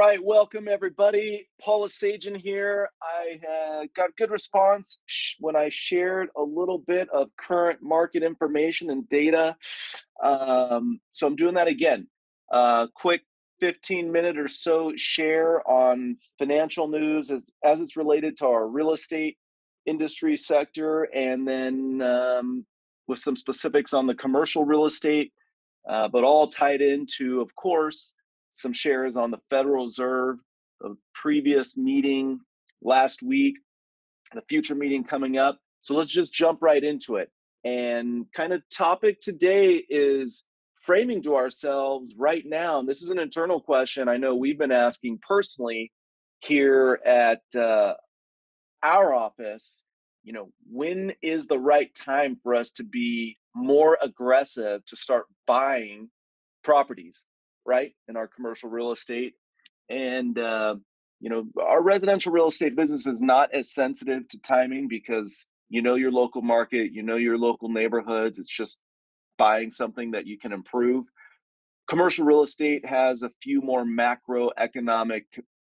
right, welcome everybody. Paul Esajian here. I got good response when I shared a little bit of current market information and data. So I'm doing that again. Quick 15-minute or so share on financial news as it's related to our real estate industry sector, and then with some specifics on the commercial real estate, but all tied into, of course, some shares on the Federal Reserve, the previous meeting last week, the future meeting coming up. So let's just jump right into it. And kind of topic today is framing to ourselves right now, and this is an internal question I know we've been asking personally here at our office, when is the right time for us to be more aggressive to start buying properties, right, in our commercial real estate? And our residential real estate business is not as sensitive to timing because your local market, your local neighborhoods. It's just buying something that you can improve. Commercial real estate has a few more macroeconomic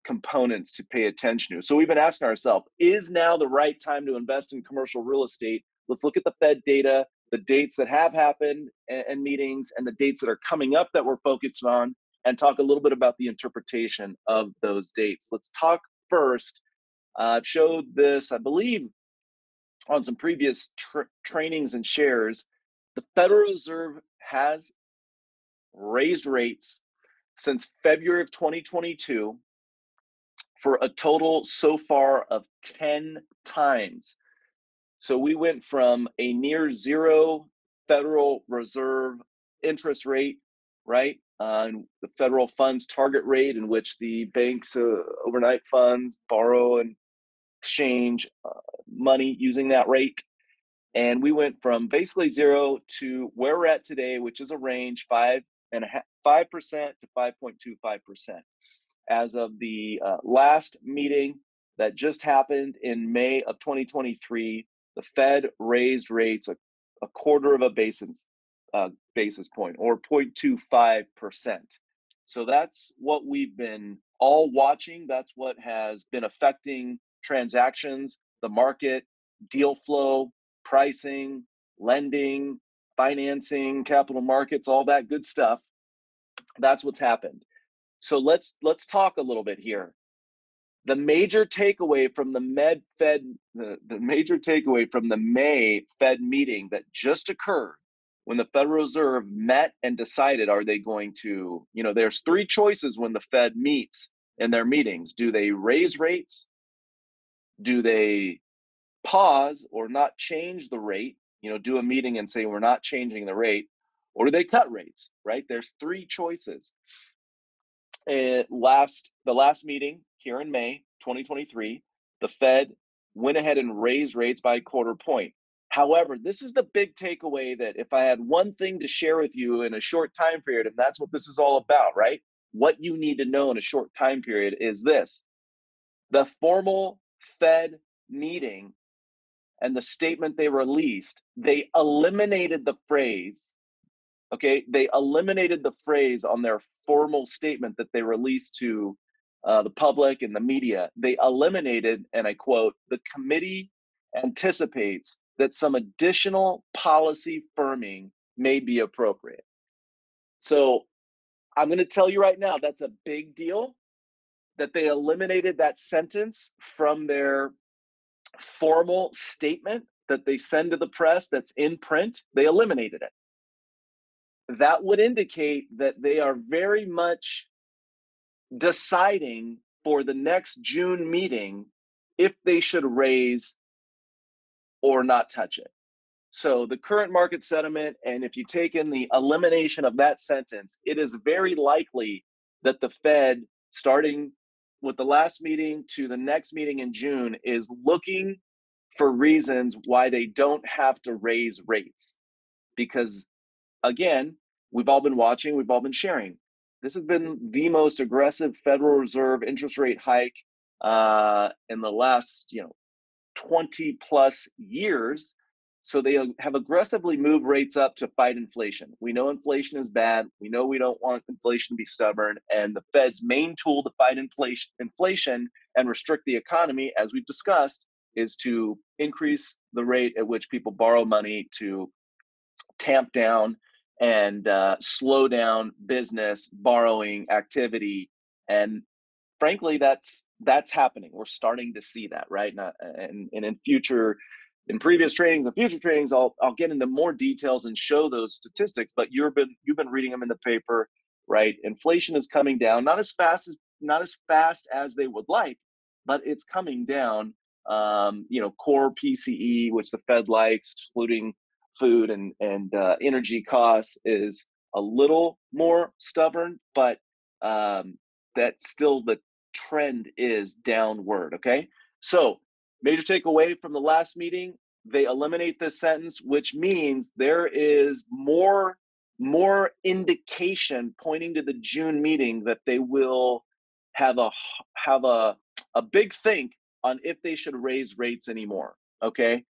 components to pay attention to. So we've been asking ourselves, is now the right time to invest in commercial real estate? Let's look at the Fed data, the dates that have happened and meetings, and the dates that are coming up that we're focused on, and talk a little bit about the interpretation of those dates. Let's talk first. I've showed this, I believe, on some previous trainings and shares. The Federal Reserve has raised rates since February of 2022 for a total so far of 10 times. So we went from a near zero Federal Reserve interest rate, right? The federal funds target rate, in which the banks, overnight funds, borrow and exchange money using that rate. And we went from basically zero to where we're at today, which is a range 5% to 5.25%. As of the last meeting that just happened in May of 2023, the Fed raised rates a quarter of a basis point, or 0.25%. So that's what we've been all watching. That's what has been affecting transactions, the market, deal flow, pricing, lending, financing, capital markets, all that good stuff. That's what's happened. So let's talk a little bit here. The major takeaway from the major takeaway from the May Fed meeting that just occurred, when the Federal Reserve met and decided, are they going to, there's three choices when the Fed meets in their meetings. Do they raise rates? Do they pause or not change the rate, do a meeting and say we're not changing the rate? Or do they cut rates, right? There's three choices. The last meeting here in May 2023, the Fed went ahead and raised rates by a quarter point. However, this is the big takeaway, that if I had one thing to share with you in a short time period, and that's what this is all about, right? What you need to know in a short time period is this: the formal Fed meeting and the statement they released, they eliminated the phrase, okay? They eliminated the phrase on their formal statement that they released to the public and the media. They eliminated, and I quote, "The committee anticipates that some additional policy firming may be appropriate." So I'm going to tell you right now, that's a big deal that they eliminated that sentence from their formal statement that they send to the press that's in print. They eliminated it. That would indicate that they are very much deciding for the next June meeting if they should raise or not touch it. So the current market sentiment, and if you take in the elimination of that sentence, it is very likely that the Fed, starting with the last meeting to the next meeting in June, is looking for reasons why they don't have to raise rates. Because, again, we've all been watching, we've all been sharing. This has been the most aggressive Federal Reserve interest rate hike in the last 20 plus years. So they have aggressively moved rates up to fight inflation. We know inflation is bad. We know we don't want inflation to be stubborn. And the Fed's main tool to fight inflation and restrict the economy, as we've discussed, is to increase the rate at which people borrow money to tamp down and slow down business borrowing activity. And frankly, that's happening. We're starting to see that, right? And in previous trainings and future trainings, I'll get into more details and show those statistics. But you've been reading them in the paper, right? Inflation is coming down, not as fast as they would like, but it's coming down. Core PCE, which the Fed likes, excluding food and energy costs, is a little more stubborn, but that's still the trend is downward. Okay, so major takeaway from the last meeting: they eliminate this sentence, which means there is more indication pointing to the June meeting that they will have a big think on if they should raise rates anymore. Okay,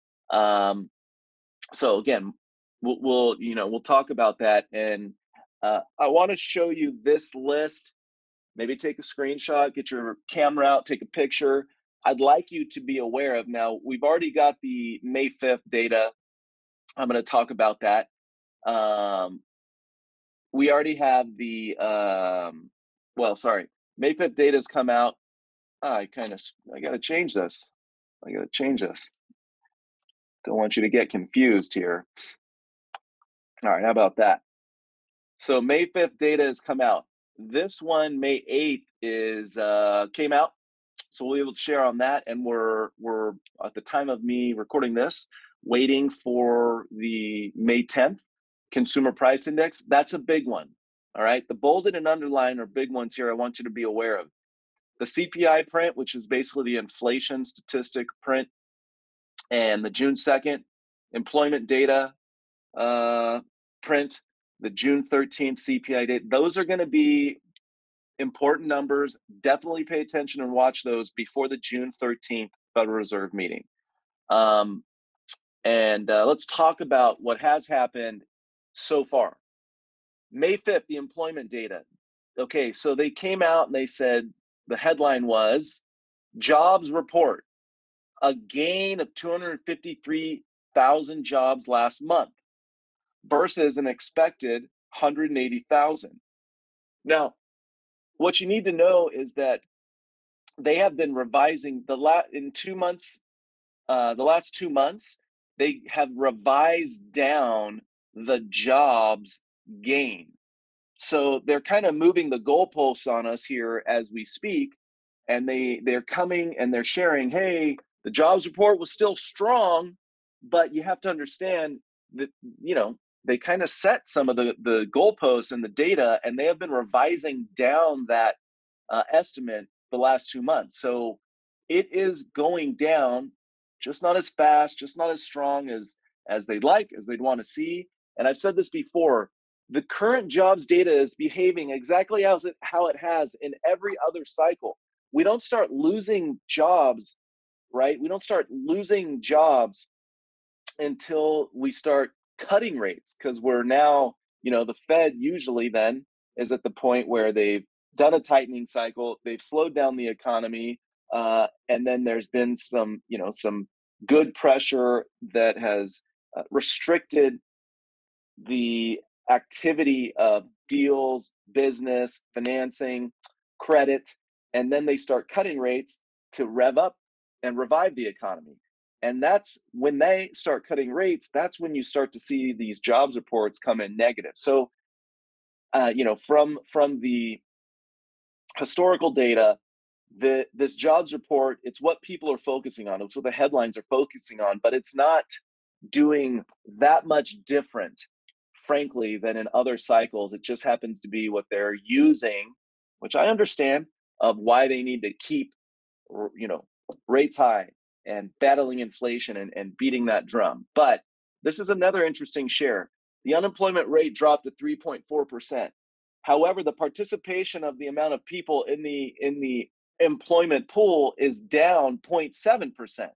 so again, we'll talk about that, and I want to show you this list. Maybe take a screenshot, get your camera out, take a picture. I'd like you to be aware of, now we've already got the May 5th data. I'm going to talk about that. We already have the, May 5th data has come out. I got to change this. Don't want you to get confused here. All right, how about that? So May 5th data has come out. This one, May 8th, came out. So we'll be able to share on that. And we're at the time of me recording this, waiting for the May 10th consumer price index. That's a big one. All right. The bolded and underlined are big ones here I want you to be aware of. The CPI print, which is basically the inflation statistic print, and the June 2nd employment data print, the June 13th CPI data. Those are going to be important numbers. Definitely pay attention and watch those before the June 13th Federal Reserve meeting. Let's talk about what has happened so far. May 5th, the employment data. Okay, so they came out and they said, the headline was, jobs report, a gain of 253,000 jobs last month versus an expected 180,000. Now, what you need to know is that they have been revising the last 2 months, they have revised down the jobs gain. So they're kind of moving the goalposts on us here as we speak, and they're coming and they're sharing, hey, the jobs report was still strong, but you have to understand that, they kind of set some of the goalposts and the data, and they have been revising down that estimate the last 2 months. So it is going down, just not as fast, just not as strong as they'd like, as they'd want to see. And I've said this before, the current jobs data is behaving exactly how it has in every other cycle. We don't start losing jobs, right? We don't start losing jobs until we start cutting rates, because we're now, the Fed usually then is at the point where they've done a tightening cycle, they've slowed down the economy, and then there's been some good pressure that has restricted the activity of deals, business, financing, credit, and then they start cutting rates to rev up and revive the economy. And that's when they start cutting rates, that's when you start to see these jobs reports come in negative. So, from the historical data, this jobs report, it's what people are focusing on. It's what the headlines are focusing on, but it's not doing that much different, frankly, than in other cycles. It just happens to be what they're using, which I understand, of why they need to keep, rates high and battling inflation and beating that drum. But this is another interesting share. The unemployment rate dropped to 3.4%. However, the participation of the amount of people in the employment pool is down 0.7%.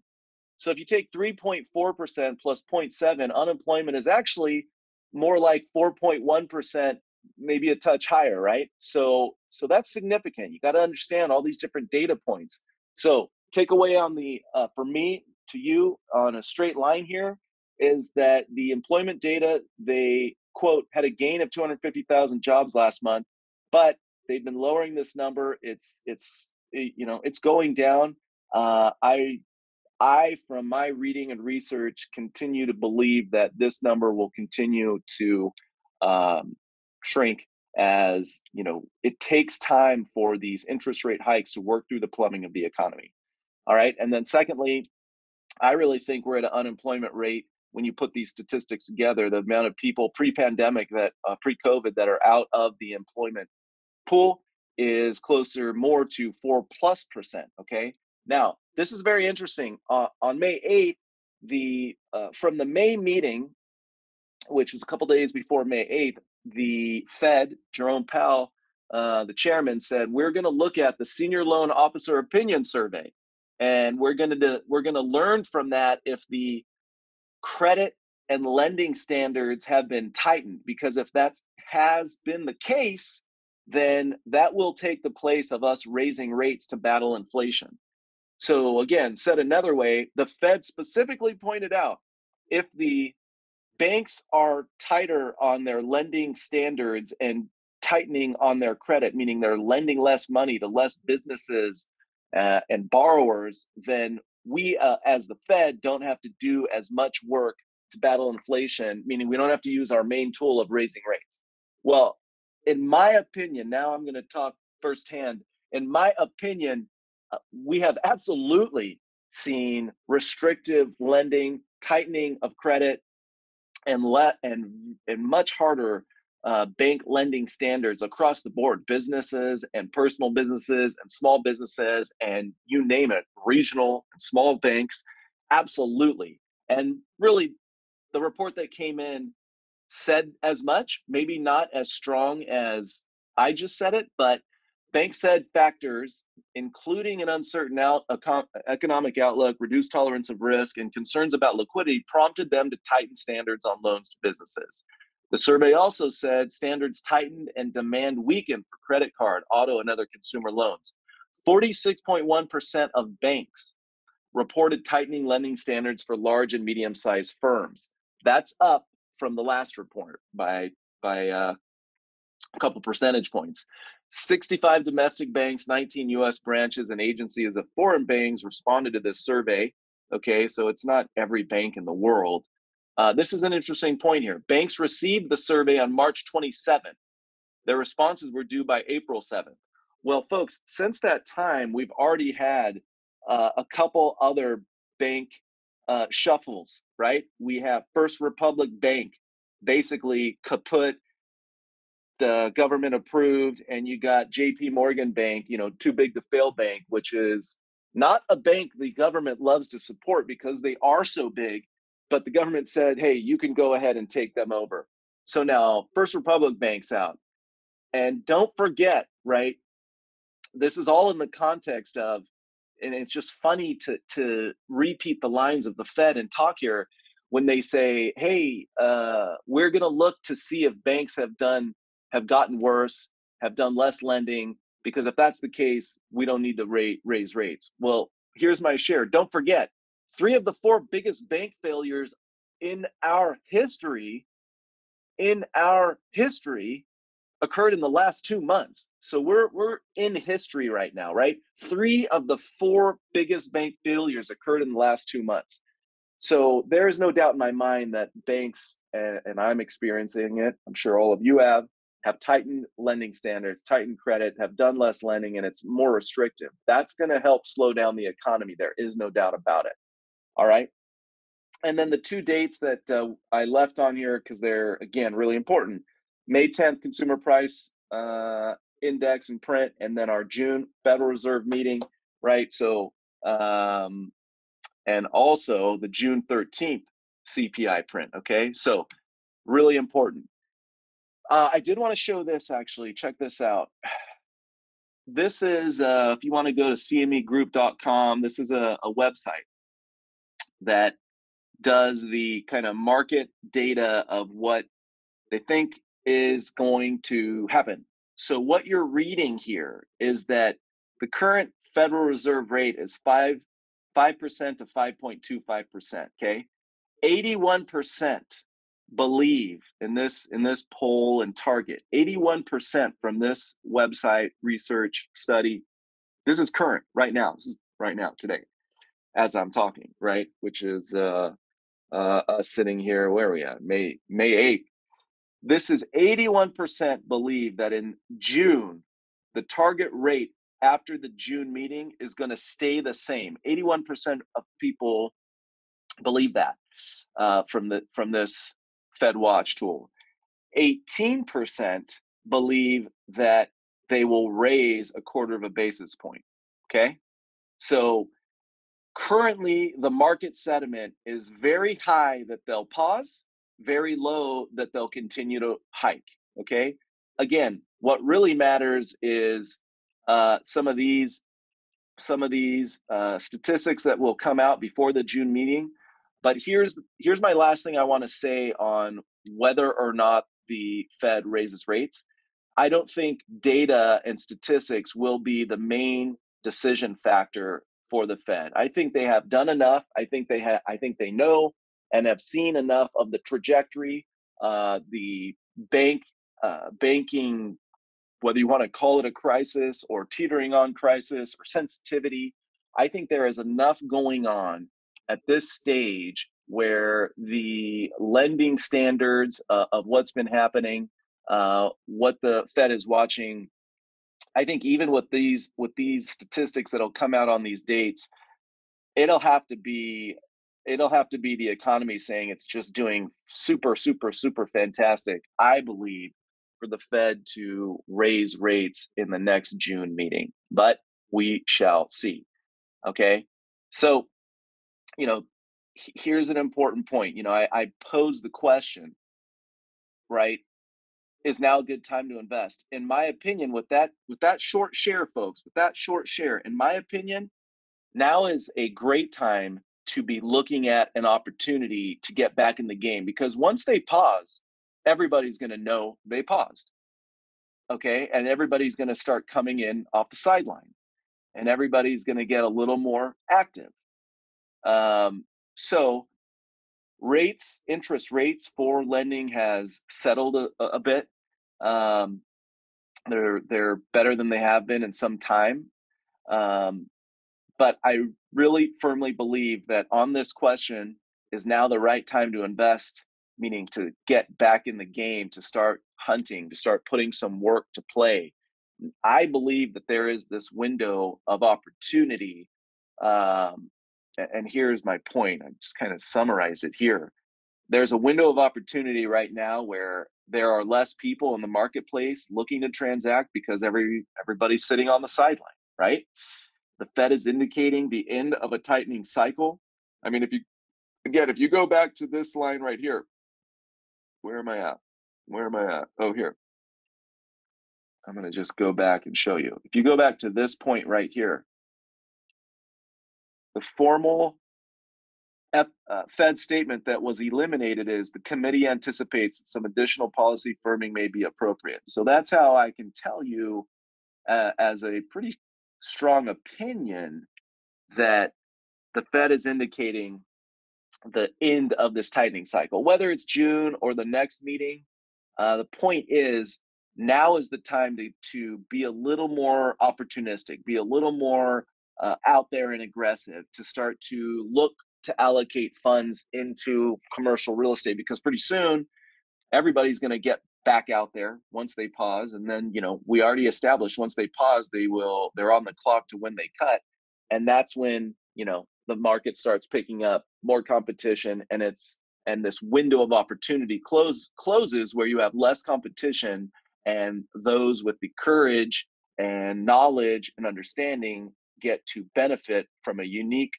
So if you take 3.4% plus 0.7, unemployment is actually more like 4.1%, maybe a touch higher, right? So that's significant. You got to understand all these different data points. So takeaway on the for me to you on a straight line here is that the employment data, they quote had a gain of 250,000 jobs last month, but they've been lowering this number. It's going down. I, from my reading and research, continue to believe that this number will continue to shrink, as it takes time for these interest rate hikes to work through the plumbing of the economy. All right, and then secondly, I really think we're at an unemployment rate, when you put these statistics together, the amount of people pre-pandemic that pre-COVID that are out of the employment pool is closer more to 4+%. Okay. Now, this is very interesting. On May 8th, from the May meeting, which was a couple days before May 8th, the Fed, Jerome Powell, the chairman, said we're going to look at the Senior Loan Officer Opinion Survey, and we're going to learn from that if the credit and lending standards have been tightened, because if that has been the case, then that will take the place of us raising rates to battle inflation. So again, said another way, the Fed specifically pointed out, if the banks are tighter on their lending standards and tightening on their credit, meaning they're lending less money to less businesses and borrowers, then we, as the Fed, don't have to do as much work to battle inflation, meaning we don't have to use our main tool of raising rates. Well, in my opinion, now I'm going to talk firsthand. In my opinion, we have absolutely seen restrictive lending, tightening of credit, and much harder bank lending standards across the board, businesses and personal businesses and small businesses, and you name it, regional and small banks, absolutely. And really, the report that came in said as much, maybe not as strong as I just said it, but banks said factors, including an uncertain economic outlook, reduced tolerance of risk, and concerns about liquidity, prompted them to tighten standards on loans to businesses. The survey also said standards tightened and demand weakened for credit card, auto, and other consumer loans. 46.1% of banks reported tightening lending standards for large and medium-sized firms. That's up from the last report by a couple percentage points. 65 domestic banks, 19 U.S. branches and agencies of foreign banks responded to this survey. Okay, so it's not every bank in the world. This is an interesting point here. Banks received the survey on March 27th. Their responses were due by April 7th. Well, folks, since that time, we've already had a couple other bank shuffles, right? We have First Republic Bank, basically kaput, the government approved, and you got JP Morgan Bank, too big to fail bank, which is not a bank the government loves to support because they are so big, but the government said, hey, you can go ahead and take them over. So now First Republic Bank's out. And don't forget, right, this is all in the context of, and it's just funny to repeat the lines of the Fed and talk here when they say, hey, we're going to look to see if banks have gotten worse, have done less lending, because if that's the case, we don't need to raise rates. Well, here's my share. Don't forget, 3 of the 4 biggest bank failures in our history occurred in the last 2 months. So we're in history right now, right? 3 of the 4 biggest bank failures occurred in the last 2 months. So there is no doubt in my mind that banks, and I'm experiencing it, I'm sure all of you have tightened lending standards, tightened credit, have done less lending, and it's more restrictive. That's going to help slow down the economy. There is no doubt about it. All right. And then the 2 dates that I left on here, because they're, again, really important. May 10th consumer price index and print, and then our June Federal Reserve meeting, right? So, and also the June 13th CPI print, okay? So really important. I did want to show this, actually. Check this out. This is, if you want to go to cmegroup.com, this is a website. that does the kind of market data of what they think is going to happen. So what you're reading here is that the current Federal Reserve rate is 5% to 5.25%. Okay, 81% believe in this poll and target. 81% from this website research study. This is current right now. This is right now today as I'm talking, right? Which is us sitting here. Where are we at? May 8th. This is 81% believe that in June, the target rate after the June meeting is going to stay the same. 81% of people believe that from this Fed Watch tool. 18% believe that they will raise a quarter of a basis point. Okay, so currently the market sentiment is very high that they'll pause, very low that they'll continue to hike. Okay, again, what really matters is some of these statistics that will come out before the June meeting. But here's my last thing I want to say on whether or not the Fed raises rates. I don't think data and statistics will be the main decision factor for the Fed. I think they have done enough. I think they know and have seen enough of the trajectory, the banking, whether you want to call it a crisis or teetering on crisis or sensitivity. I think there is enough going on at this stage where the lending standards of what's been happening, what the Fed is watching. I think even with these statistics that'll come out on these dates, it'll have to be the economy saying it's just doing super fantastic, I believe, for the Fed to raise rates in the next June meeting. But we shall see. Okay, so here's an important point. I posed the question, right? Is now a good time to invest? In my opinion, with that short share, folks, with that short share, in my opinion, now is a great time to be looking at an opportunity to get back in the game, because once they pause, everybody's going to know they paused. Okay, and everybody's going to start coming in off the sideline, and everybody's going to get a little more active. So interest rates for lending has settled a bit. They're better than they have been in some time. But I really firmly believe that on this question, is now the right time to invest, meaning to get back in the game, to start hunting, to start putting some work to play. I believe that there is this window of opportunity. And here's my point. I just kind of summarized it here. There's a window of opportunity right now where there are less people in the marketplace looking to transact because everybody's sitting on the sideline, right? The Fed is indicating the end of a tightening cycle. I mean, if you go back to this line right here, where am I at? Oh, here. I'm going to just go back and show you. If you go back to this point right here, the formal Fed statement that was eliminated is the committee anticipates that some additional policy firming may be appropriate. So that's how I can tell you as a pretty strong opinion that the Fed is indicating the end of this tightening cycle, whether it's June or the next meeting. The point is, now is the time to be a little more opportunistic, be a little more out there and aggressive, to start to look to allocate funds into commercial real estate, because pretty soon everybody's going to get back out there once they pause. And then, we already established once they pause, they're on the clock to when they cut. And that's when, the market starts picking up more competition, and this window of opportunity closes where you have less competition, and those with the courage and knowledge and understanding get to benefit from a unique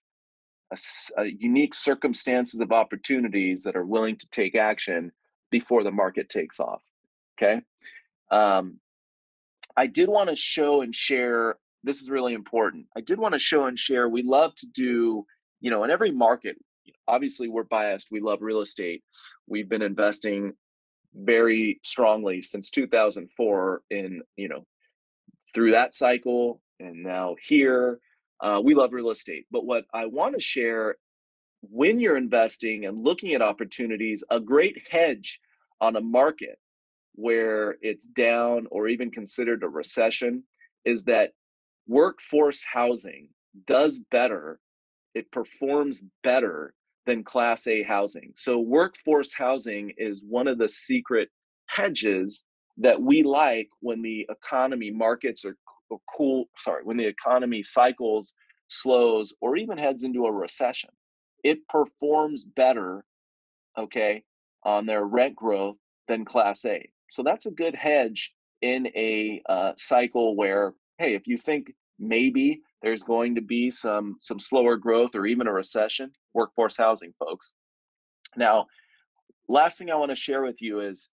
circumstances of opportunities that are willing to take action before the market takes off. Okay. I did want to show and share, this is really important. I did want to show and share, we love to do, in every market, obviously we're biased. We love real estate. We've been investing very strongly since 2004 in, through that cycle and now here. We love real estate. But what I want to share, when you're investing and looking at opportunities, a great hedge on a market where it's down or even considered a recession is that workforce housing does better. It performs better than Class A housing. So workforce housing is one of the secret hedges that we like when the economy markets are when the economy cycles, slows, or even heads into a recession. It performs better, okay, on their rent growth than Class A. So that's a good hedge in a cycle where, hey, if you think maybe there's going to be some slower growth or even a recession, workforce housing, folks. Now, last thing I want to share with you is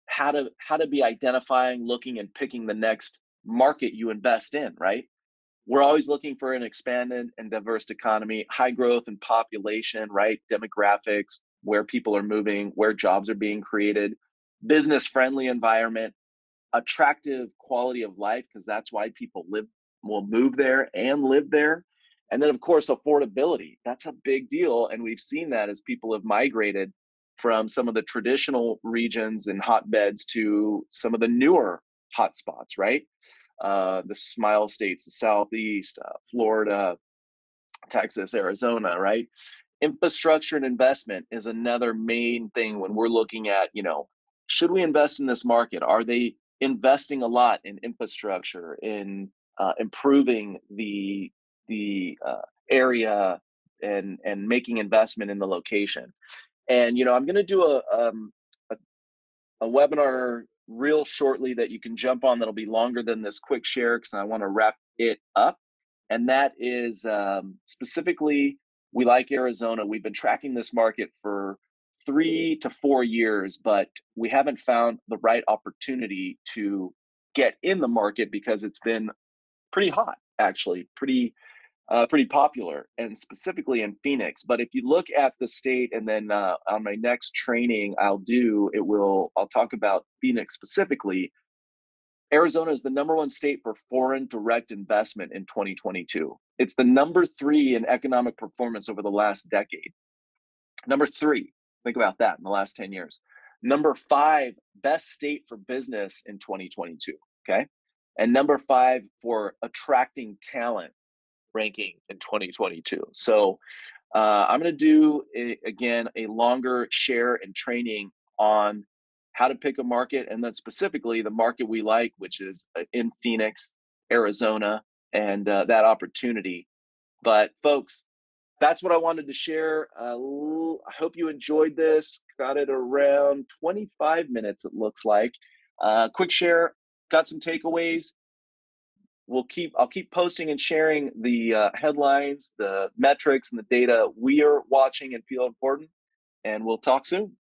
how to be identifying, looking, and picking the next market you invest in, right? We're always looking for an expanded and diverse economy, high growth and population, right? Demographics, where people are moving, where jobs are being created, business friendly environment, attractive quality of life, because that's why people will move there and live there. And then, of course, affordability. That's a big deal. And we've seen that as people have migrated from some of the traditional regions and hotbeds to some of the newer hotspots, right? The Smile States, the Southeast, Florida, Texas, Arizona, right? Infrastructure and investment is another main thing when we're looking at, should we invest in this market? Are they investing a lot in infrastructure, in improving the area and making investment in the location? And I'm going to do a webinar real shortly that you can jump on that'll be longer than this quick share because I want to wrap it up. And that is specifically, we like Arizona. We've been tracking this market for 3 to 4 years, but we haven't found the right opportunity to get in the market because it's been pretty hot, actually, pretty popular, and specifically in Phoenix. But if you look at the state, and then on my next training I'll talk about Phoenix specifically. Arizona is the #1 state for foreign direct investment in 2022. It's the #3 in economic performance over the last decade. #3, think about that, in the last 10 years. #5, best state for business in 2022, okay? And #5 for attracting talent ranking in 2022. So I'm going to do, again, a longer share and training on how to pick a market, and then specifically the market we like, which is in Phoenix, Arizona, and that opportunity. But folks, that's what I wanted to share. I hope you enjoyed this. Got it around 25 minutes, it looks like. Quick share, got some takeaways. I'll keep posting and sharing the headlines, the metrics, and the data we are watching and feel important. And we'll talk soon.